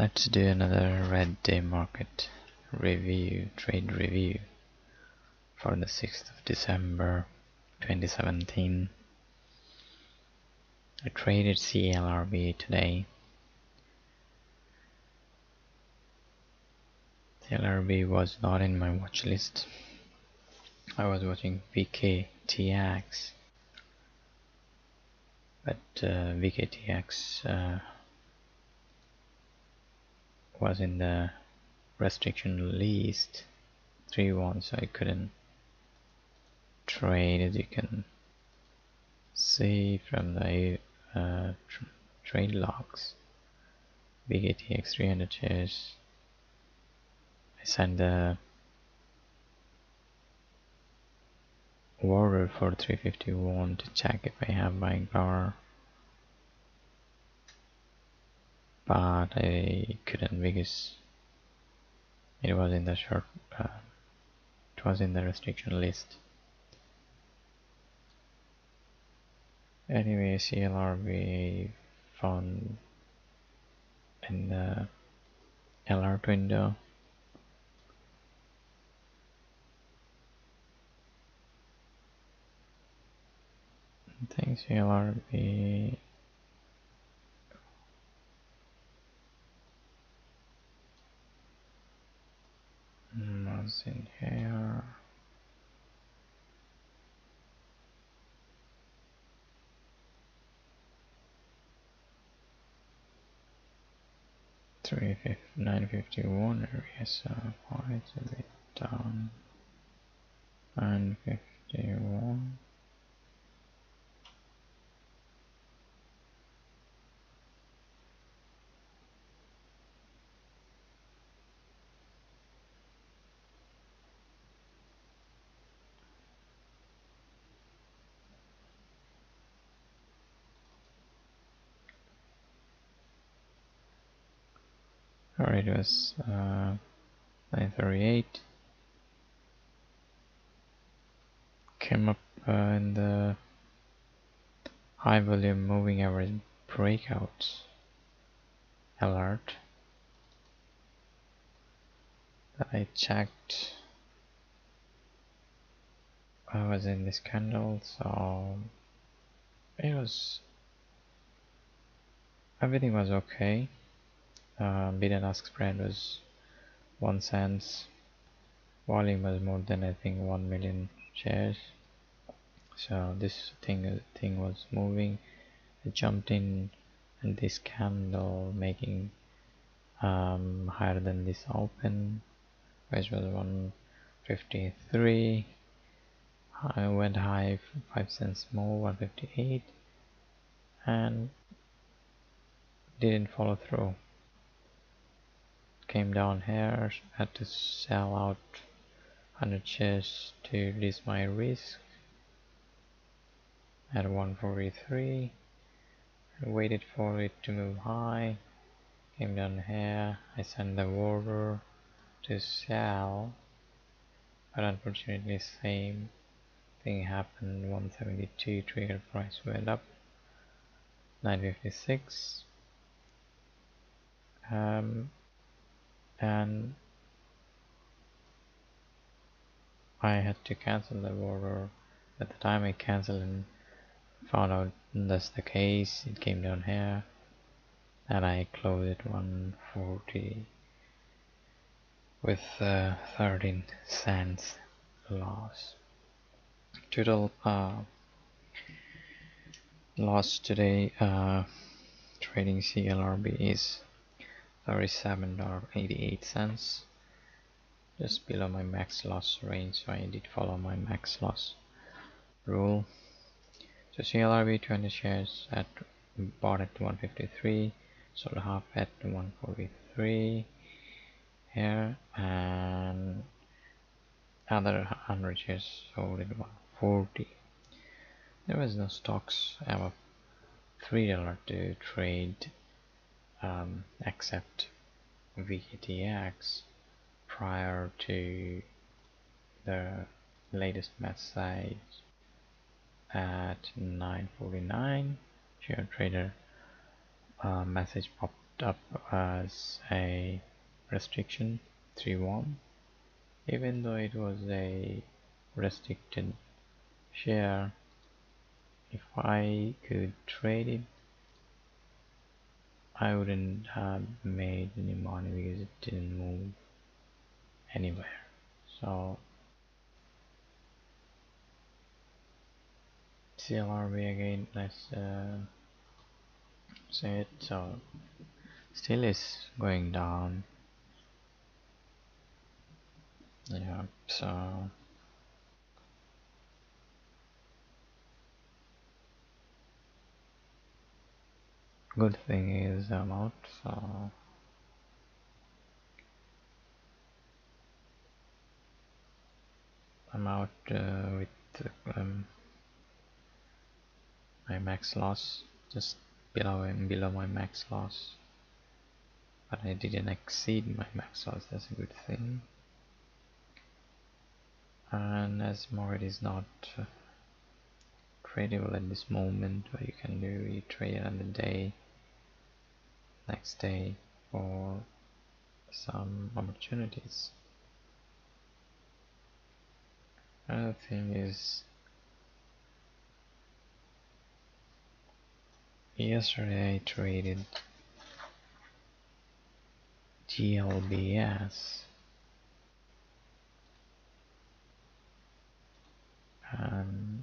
Let's do another red day market review, trade review for the 6th of December 2017. I traded CLRB today. CLRB was not in my watch list. I was watching VKTX, but VKTX was in the restriction list 3-1, so I couldn't trade, as you can see from the trade logs. VKTX 300 shares. I sent the order for 351 to check if I have buying power, but I couldn't because it was in the short. It was in the restriction list. Anyway, CLRB found in the alert window. I think CLRB was in here. $951 area, so quite a bit down. 951. Or it was 938. Came up in the high volume moving average breakout alert that I checked. I was in this candle, so everything was okay. Bid and ask spread was 1 cent. Volume was more than, I think, 1 million shares. So this thing was moving. I jumped in, and this candle making higher than this open, which was 153. I went high 5 cents more, 158, and didn't follow through. Came down here, had to sell out 100 shares to reduce my risk at 143. I waited for it to move high. Came down here. I sent the order to sell, but unfortunately same thing happened. 172 trigger price went up. 956. And I had to cancel the order. At the time I canceled and found out that's the case, it came down here, and I closed it 140 with 13 cents loss. Total loss today trading CLRB is $37.88, just below my max loss range, so I did follow my max loss rule. So CLRB 200 shares at bought at 153, sold half at 143 here, and other 100 shares sold at 140. There was no stocks above $3 to trade except VKTX prior to the latest message at 9:49. Share trader message popped up as a restriction 3-1, even though it was a restricted share. If I could trade it, I wouldn't have made any money because it didn't move anywhere. So CLRB again, let's say it. So still is going down. Yeah, so good thing is I'm out. So I'm out with my max loss, just below my max loss, but I didn't exceed my max loss. That's a good thing. And as market is not tradable at this moment, what you can do, you trade it on the day, next day, for some opportunities. Another thing is, yesterday I traded GLBS, and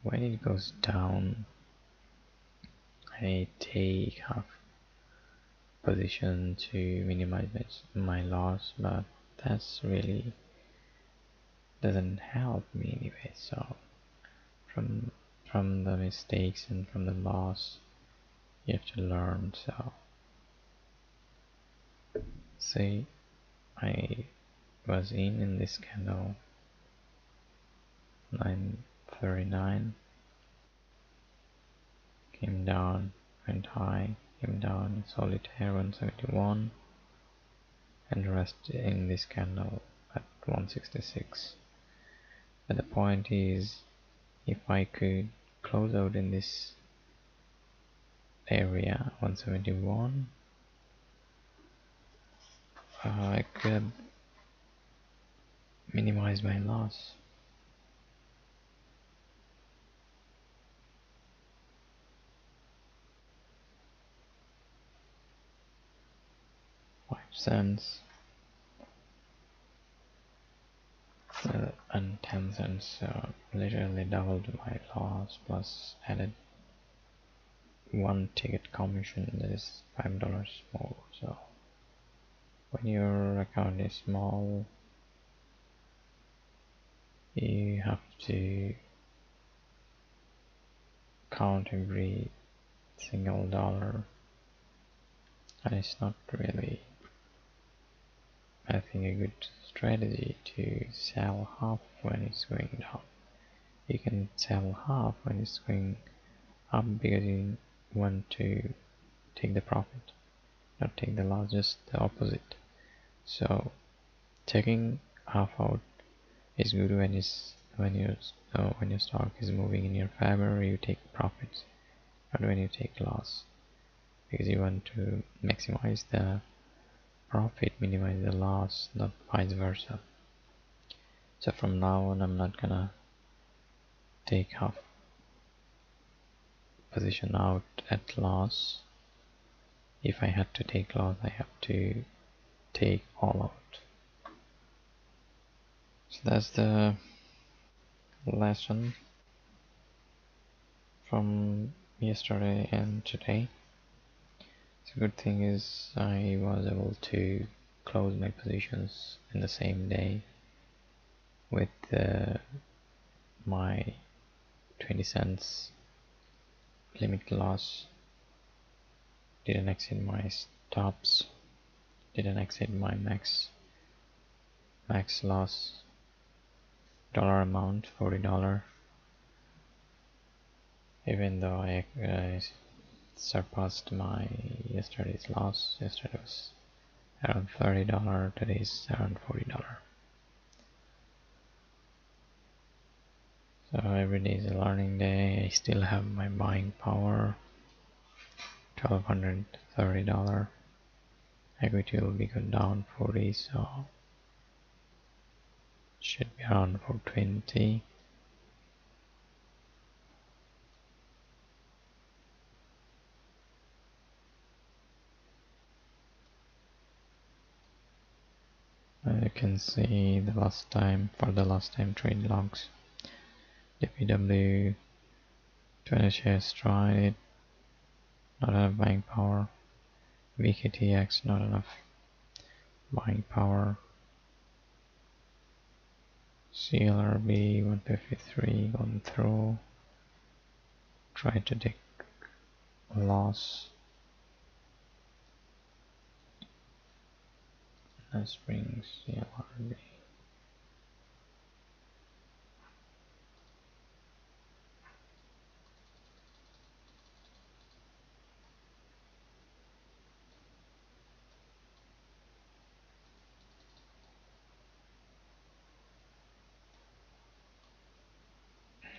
when it goes down, I take half position to minimize my loss, but that's really doesn't help me anyway. So from the mistakes and from the loss, you have to learn. So see, I was in this candle 939, came down, went high, came down, solitaire 171, and rest in this candle at 166. But the point is, if I could close out in this area 171, I could have minimized my loss. 5 cents and 10 cents, literally doubled my loss, plus added one ticket commission, that is $5 more. So when your account is small, you have to count every single dollar, and it's not really, I think, a good strategy to sell half when it's going down. You can sell half when it's going up because you want to take the profit, not take the loss, just the opposite. So taking half out is good when your stock is moving in your favor, you take profits, not when you take loss, because you want to maximize the profit, minimize the loss, not vice versa. So from now on, I'm not gonna take half position out at loss. If I had to take loss, I have to take all out. So that's the lesson from yesterday and today. The good thing is I was able to close my positions in the same day with my 20 cents limit loss. Didn't exceed my stops, didn't exceed my max loss dollar amount, $40, even though I surpassed my yesterday's loss. Yesterday was around $30, today is around $40. So every day is a learning day. I still have my buying power. $1,230. Equity will be going down 40, so it should be around 420. As you can see, the last time trade logs, DPW 20 shares tried it, not enough buying power. VKTX, not enough buying power. CLRB 153 gone through. Try to take a loss. Let's bring CLRB.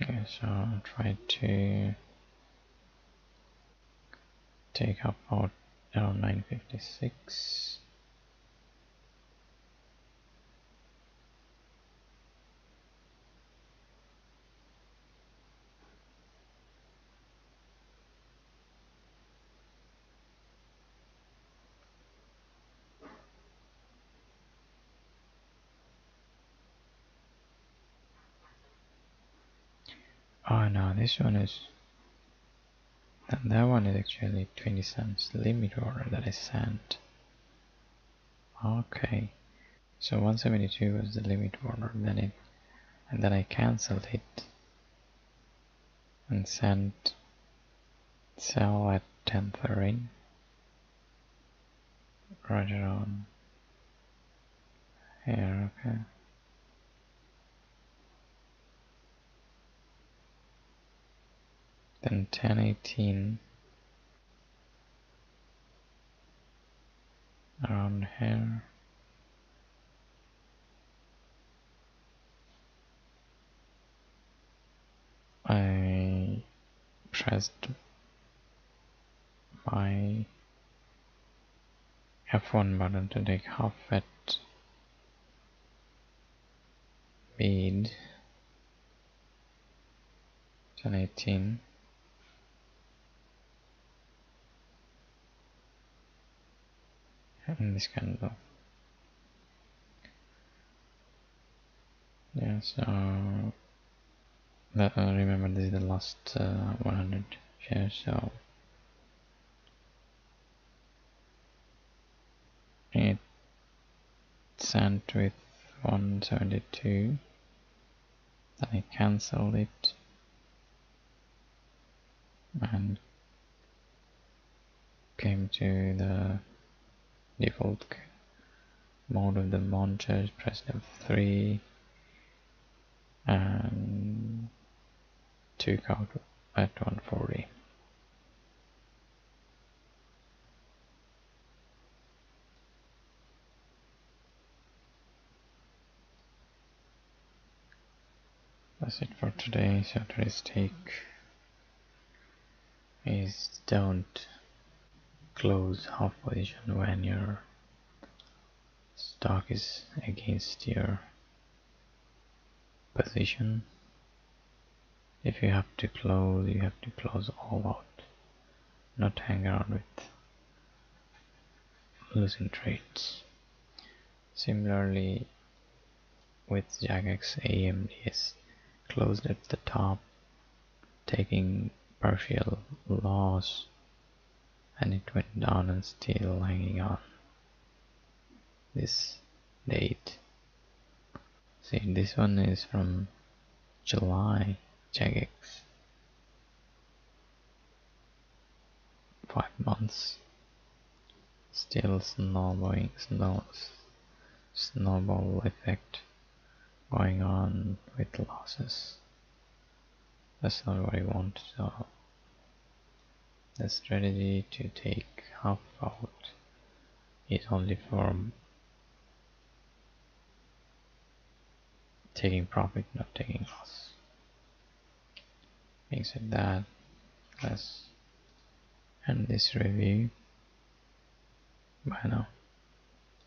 Okay, so I'll try to take up out around 956. Oh no, this one is, and that one is actually 20 cents limit order that I sent. Okay, so 172 was the limit order, and then I cancelled it and sent sell at 10:30 right around here. Okay, then 10:18 around here. I pressed my F1 button to take half at bid 10:18. In this candle. Yeah, so remember this is the last 100 shares, so it sent with 172, then I cancelled it and came to the default mode of the monitor, pressed F3 and took out at 140. That's it for today. So today's take is don't close half position when your stock is against your position. If you have to close, you have to close all out, not hang around with losing trades. Similarly with JAGX, AMD is closed at the top, taking partial loss, and it went down and still hanging on this date. See, this one is from July, JAGX, 5 months, still snowball effect going on with losses. That's not what I want. So the strategy to take half out is only for taking profit, not taking loss. Having said that, let's and this review. Bye now.